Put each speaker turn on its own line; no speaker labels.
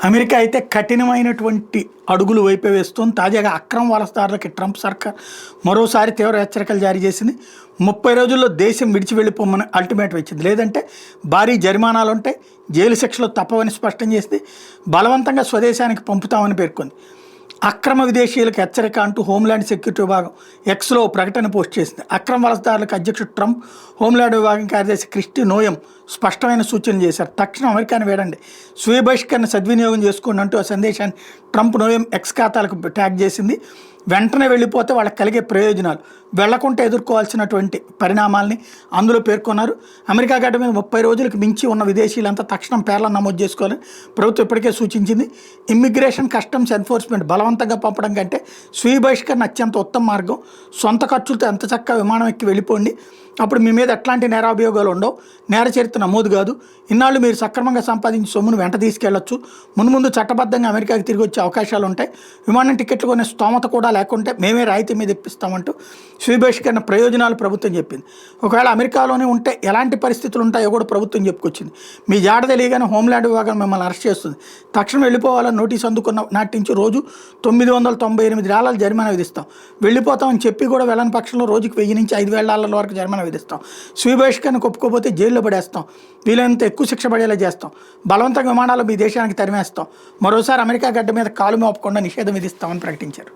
America అయితే కఠినమైనటువంటి అడుగులు వైపే వేస్తోంది. తాజాగా అక్రమ వలసదారులకి ట్రంప్ సర్కార్ మరోసారి తీవ్ర హెచ్చరికలు జారీ చేసింది. 30 రోజుల్లో దేశం విడిచి వెళ్ళిపోమని అల్టిమేటం ఇచ్చింది. లేదంటే భారీ జరిమానాలు ఉంటాయి, జైలు శిక్షలు తప్పవని స్పష్టం చేసింది. బలవంతంగా స్వదేశానికి పంపుతామని పేర్కొంది. అక్రమ విదేశీయులకు హెచ్చరిక అంటూ హోంల్యాండ్ సెక్యూరిటీ విభాగం ఎక్స్లో ప్రకటన పోస్ట్ చేసింది. అక్రమ వలసదారులకు అధ్యక్షుడు ట్రంప్, హోంల్యాండ్ విభాగం కార్యదర్శి క్రిస్టి నోయం స్పష్టమైన సూచన చేశారు. తక్షణం అమెరికాను వేడండి, స్వీయ బహిష్కరణ సద్వినియోగం చేసుకోండి అంటూ ఆ సందేశాన్ని ట్రంప్ నోయం ఎక్స్ ఖాతాలకు ట్యాగ్ చేసింది. వెంటనే వెళ్ళిపోతే వాళ్ళకి కలిగే ప్రయోజనాలు, వెళ్లకుంటే ఎదుర్కోవాల్సినటువంటి పరిణామాల్ని అందులో పేర్కొన్నారు. అమెరికా గడ్డ మీద 30 రోజులకు మించి ఉన్న విదేశీయులంతా తక్షణం పేర్లను నమోదు చేసుకోవాలని ప్రభుత్వం ఇప్పటికే సూచించింది. ఇమ్మిగ్రేషన్, కస్టమ్స్ ఎన్ఫోర్స్మెంట్ బలవంతంగా పంపడం కంటే స్వీయ బహిష్కరణ అత్యంత ఉత్తమ మార్గం. సొంత ఖర్చులతో ఎంత చక్కగా విమానం ఎక్కి వెళ్ళిపోండి, అప్పుడు మీ మీద ఎట్లాంటి నేరాభియోగాలు ఉండవు, నేర చరిత్ర నమోదు కాదు, ఇన్నాళ్ళు మీరు సక్రమంగా సంపాదించి సొమ్మును వెంట తీసుకెళ్లొచ్చు, మున్ముందు చట్టబద్ధంగా అమెరికాకి తిరిగి వచ్చే అవకాశాలు ఉంటాయి, విమానం టికెట్లు కొనే స్తోమత కూడా లేకుంటే మేమే రాయితీ మీద ఇప్పిస్తామంటూ స్వీయ బహిష్కరణ ప్రయోజనాలు ప్రభుత్వం చెప్పింది. ఒకవేళ అమెరికాలోనే ఉంటే ఎలాంటి పరిస్థితులు ఉంటాయో కూడా ప్రభుత్వం చెప్పుకొచ్చింది. మీ జాడ తెలియగానే హోంల్యాండ్ విభాగం మిమ్మల్ని అరెస్ట్ చేస్తుంది. తక్షణం వెళ్ళిపోవాలని నోటీస్ అందుకున్న నాటి నుంచి రోజు $998 జరిమానా విధిస్తాం. వెళ్ళిపోతామని చెప్పి కూడా వెళ్ళని పక్షంలో రోజుకి $1000 నుంచి $5000 వరకు జరిమానా విధిస్తాం. స్వీయ బహిష్కరణ ఒప్పుకోకపోతే జైల్లో పడేస్తాం, వీలైనంత ఎక్కువ శిక్ష పడేలా చేస్తాం, బలవంతంగా విమానాలు మీ దేశానికి తరిమేస్తాం, మరోసారి అమెరికా గడ్డ మీద కాలు మోపకుండా నిషేధం విధిస్తామని ప్రకటించారు.